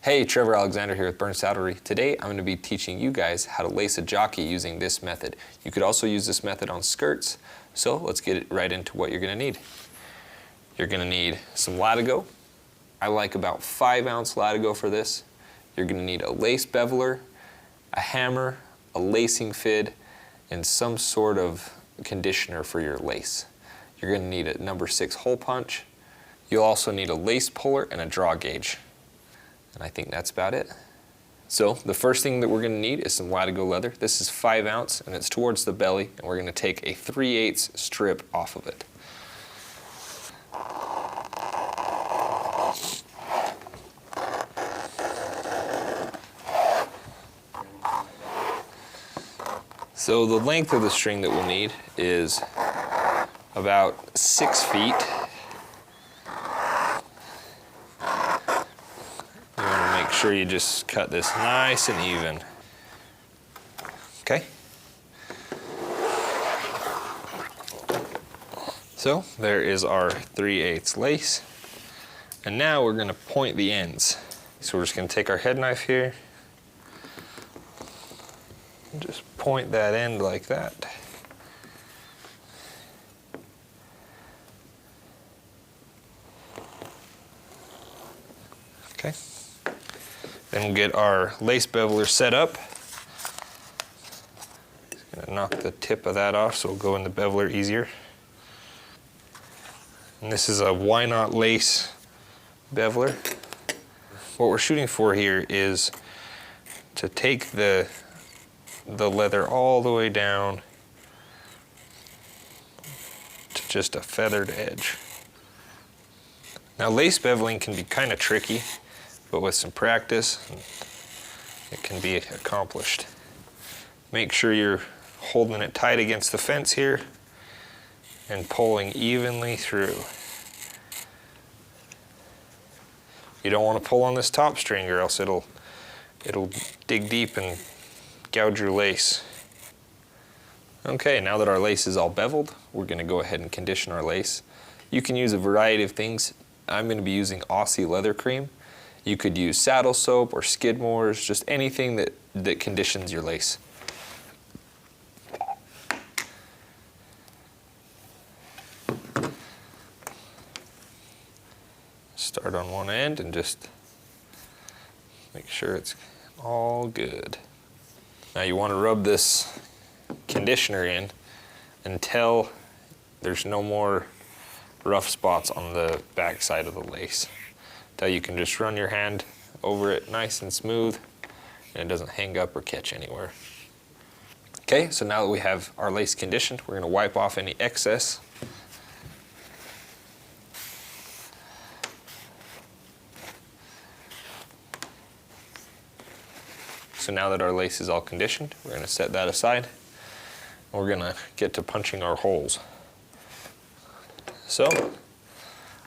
Hey, Trevor Alexander here with Saddlery. Today I'm going to be teaching you guys how to lace a jockey using this method. You could also use this method on skirts, so let's get right into what you're going to need. You're going to need some latigo. I like about 5-ounce latigo for this. You're going to need a lace beveler, a hammer, a lacing fid, and some sort of conditioner for your lace. You're going to need a number 6 hole punch. You'll also need a lace puller and a draw gauge. And I think that's about it. So the first thing that we're going to need is some latigo leather. This is 5 ounce and it's towards the belly, and we're going to take a 3/8 strip off of it. So the length of the string that we'll need is about 6 feet. Make sure you just cut this nice and even. Okay? So there is our 3/8 lace. And now we're going to point the ends. So we're just going to take our head knife here and just point that end like that. Okay. Then we'll get our lace beveler set up. Just gonna knock the tip of that off so it'll go in the beveler easier. And this is a Why Not lace beveler. What we're shooting for here is to take the leather all the way down to just a feathered edge. Now lace beveling can be kind of tricky, but with some practice, it can be accomplished. Make sure you're holding it tight against the fence here and pulling evenly through. You don't want to pull on this top string or else it'll dig deep and gouge your lace. Okay, now that our lace is all beveled, we're going to go ahead and condition our lace. You can use a variety of things. I'm going to be using Aussie leather cream. You could use saddle soap or Skidmore's, just anything that conditions your lace. Start on one end and just make sure it's all good. Now you want to rub this conditioner in until there's no more rough spots on the back side of the lace. Until you can just run your hand over it nice and smooth and it doesn't hang up or catch anywhere. Okay, so now that we have our lace conditioned, we're going to wipe off any excess. So now that our lace is all conditioned, we're going to set that aside. We're going to get to punching our holes. So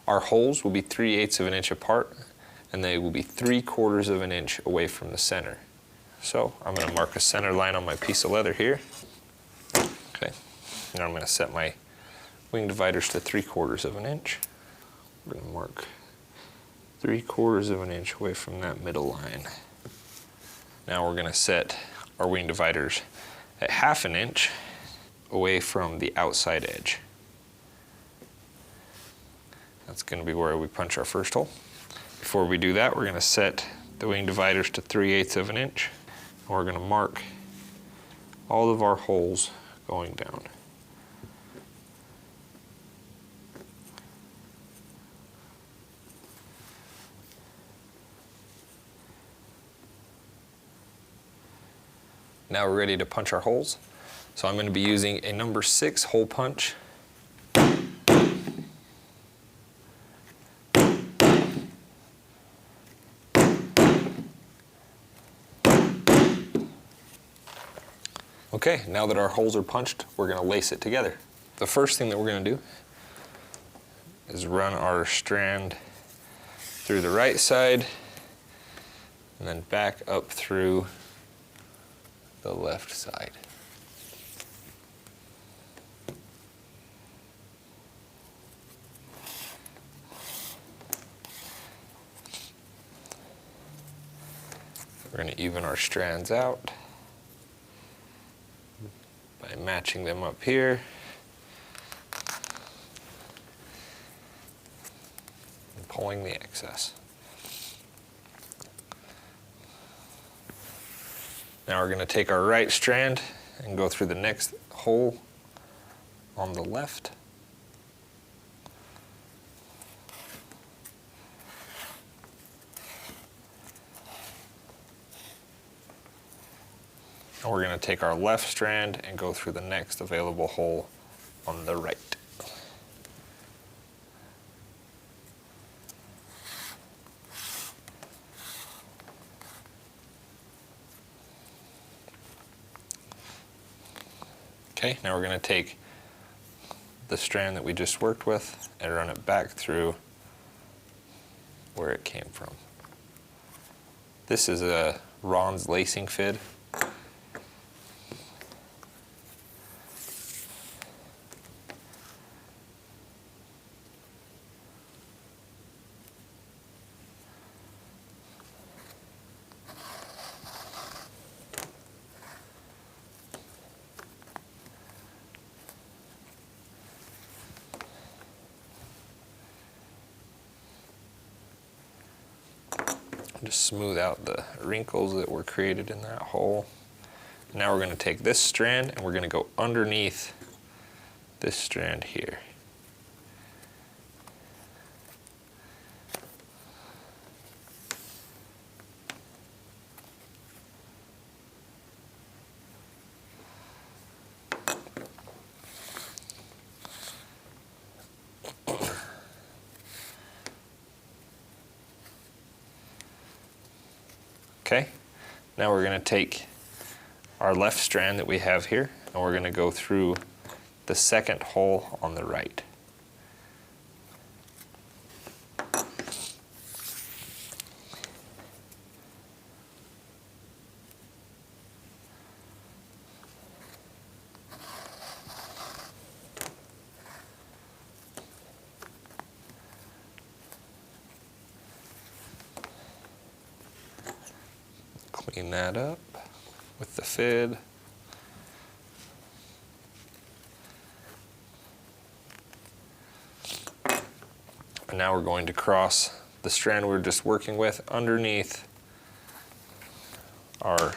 our holes will be 3/8 of an inch apart, and they will be 3/4 of an inch away from the center. So I'm going to mark a center line on my piece of leather here. Okay, now I'm going to set my wing dividers to 3/4 of an inch. We're going to mark 3/4 of an inch away from that middle line. Now we're going to set our wing dividers at 1/2 inch away from the outside edge. That's going to be where we punch our first hole. Before we do that, we're going to set the wing dividers to 3/8 of an inch. And we're going to mark all of our holes going down. Now we're ready to punch our holes. So I'm going to be using a number 6 hole punch. Okay, now that our holes are punched, we're going to lace it together. The first thing that we're going to do is run our strand through the right side and then back up through the left side. We're going to even our strands out by matching them up here. And pulling the excess. Now we're going to take our right strand and go through the next hole on the left. And we're going to take our left strand and go through the next available hole on the right. Okay, now we're going to take the strand that we just worked with and run it back through where it came from. This is a Ron's lacing fid. Just smooth out the wrinkles that were created in that hole. Now we're going to take this strand and we're going to go underneath this strand here. Okay, now we're going to take our left strand that we have here and we're going to go through the second hole on the right. Clean that up with the fid. And now we're going to cross the strand we're just working with underneath our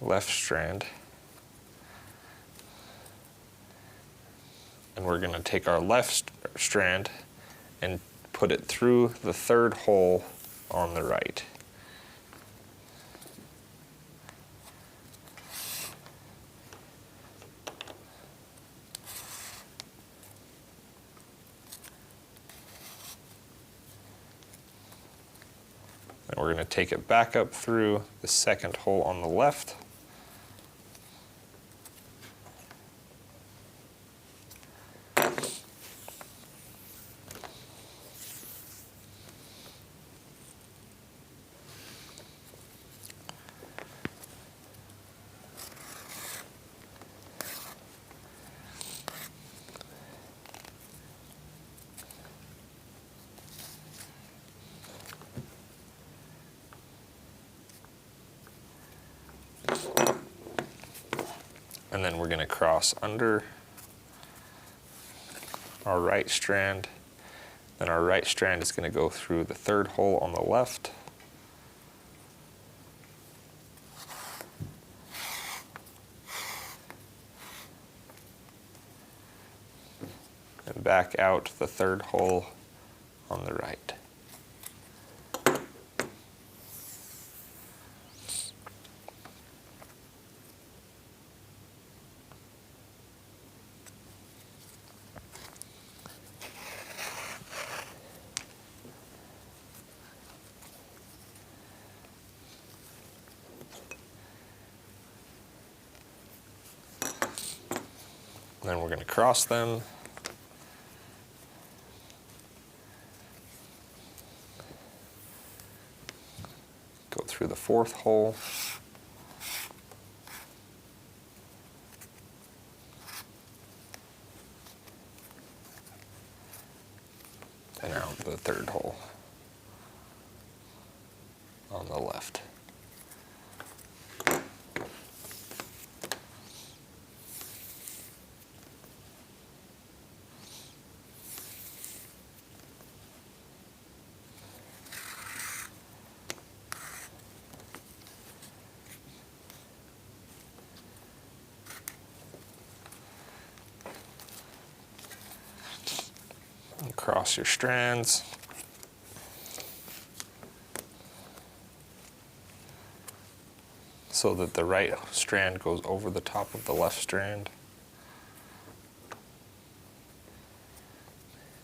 left strand. And we're going to take our left strand and put it through the third hole on the right. And we're going to take it back up through the second hole on the left. And then we're going to cross under our right strand. Then our right strand is going to go through the third hole on the left. And back out the third hole on the right. Then we're going to cross them. Go through the fourth hole. And out the third hole on the left. cross your strands. So that the right strand goes over the top of the left strand.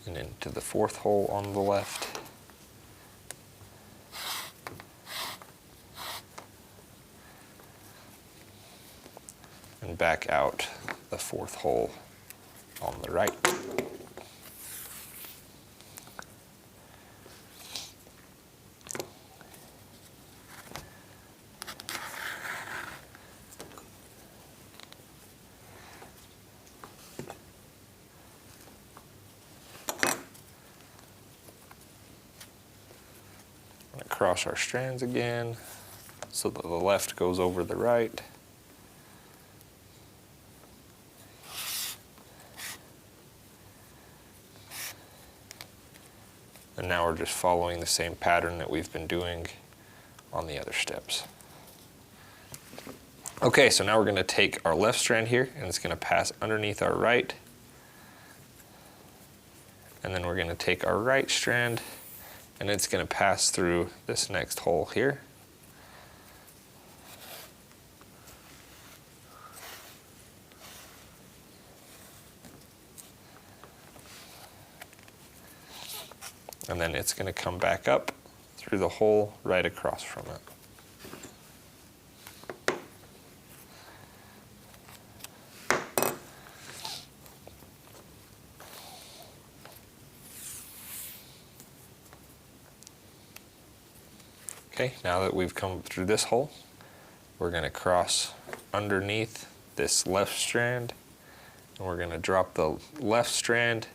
And into the fourth hole on the left. And back out the fourth hole on the right. Cross our strands again so that the left goes over the right. And now we're just following the same pattern that we've been doing on the other steps. Okay, so now we're going to take our left strand here and it's going to pass underneath our right. And then we're going to take our right strand and it's going to pass through this next hole here. And then it's going to come back up through the hole right across from it. Okay, now that we've come through this hole, we're going to cross underneath this left strand, and we're going to drop the left strand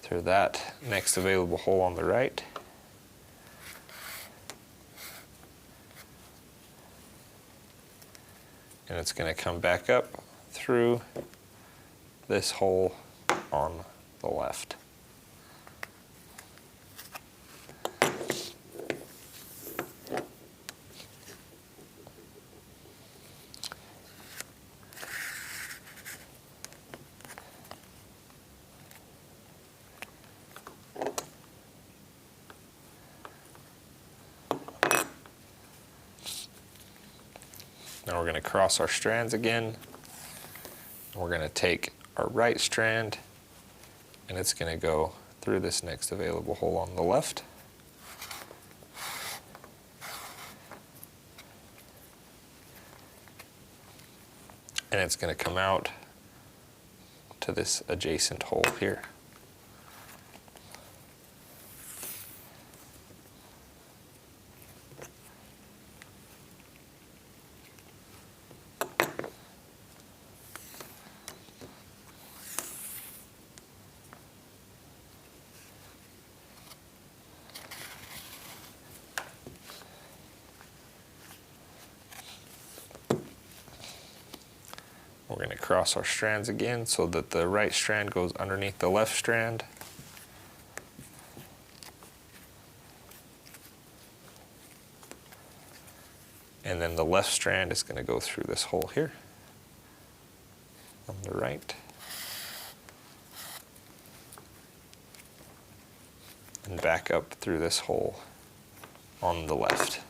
through that next available hole on the right. And it's going to come back up through this hole on the left. Now we're going to cross our strands again, and we're going to take our right strand and it's going to go through this next available hole on the left. And it's going to come out to this adjacent hole here. We're going to cross our strands again so that the right strand goes underneath the left strand. And then the left strand is going to go through this hole here on the right. And back up through this hole on the left.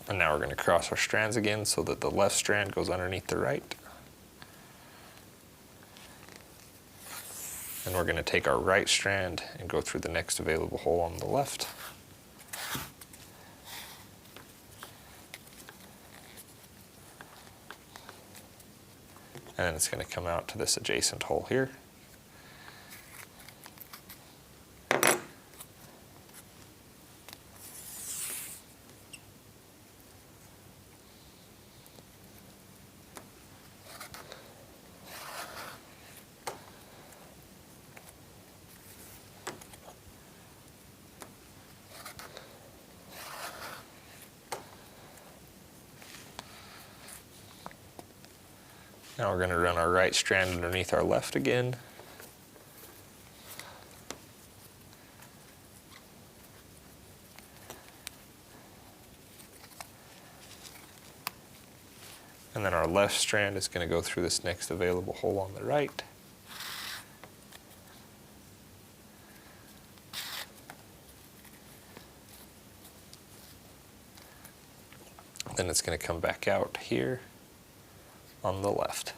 And now we're going to cross our strands again so that the left strand goes underneath the right. And we're going to take our right strand and go through the next available hole on the left. And then it's going to come out to this adjacent hole here. Now we're going to run our right strand underneath our left again. And then our left strand is going to go through this next available hole on the right. Then it's going to come back out here on the left.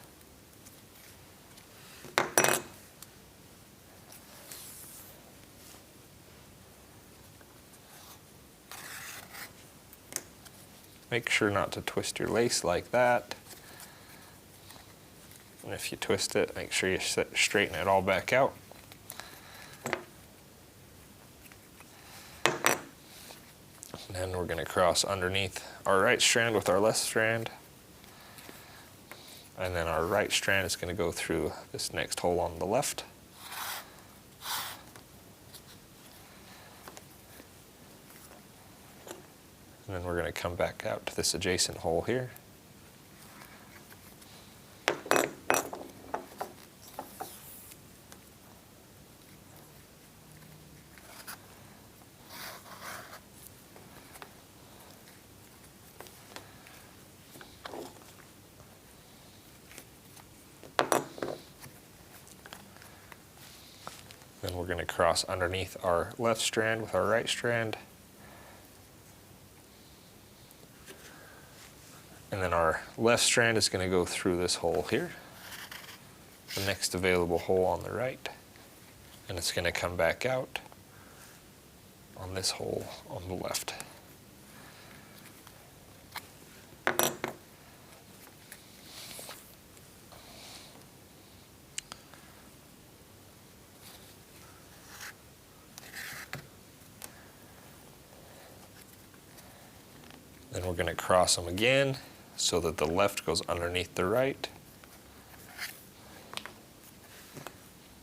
Make sure not to twist your lace like that. And if you twist it, make sure you straighten it all back out. And then we're going to cross underneath our right strand with our left strand. And then our right strand is going to go through this next hole on the left. And then we're going to come back out to this adjacent hole here. Then we're going to cross underneath our left strand with our right strand. And then our left strand is going to go through this hole here, the next available hole on the right, and it's going to come back out on this hole on the left. Then we're going to cross them again so that the left goes underneath the right.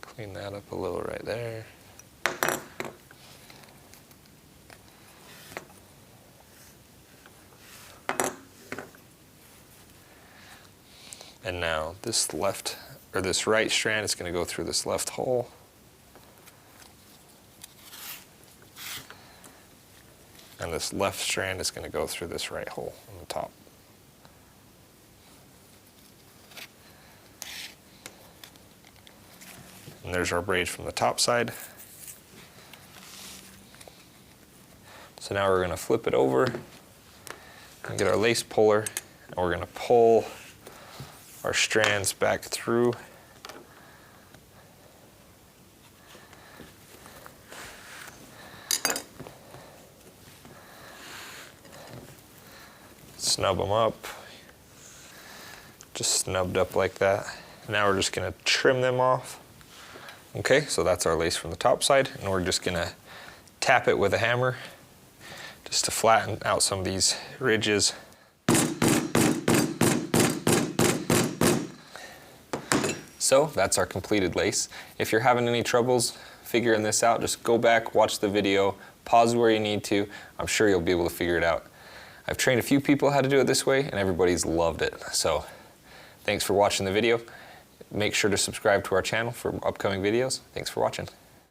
Clean that up a little right there. And now this left, or this right strand is going to go through this left hole. And this left strand is going to go through this right hole on the top. And there's our braid from the top side. So now we're going to flip it over and get our lace puller, and we're going to pull our strands back through. Snub them up, just snubbed up like that. Now we're just going to trim them off. Okay, so that's our lace from the top side, and we're just going to tap it with a hammer just to flatten out some of these ridges. So that's our completed lace. If you're having any troubles figuring this out, just go back, watch the video, pause where you need to. I'm sure you'll be able to figure it out. I've trained a few people how to do it this way, and everybody's loved it. So thanks for watching the video. Make sure to subscribe to our channel for upcoming videos. Thanks for watching.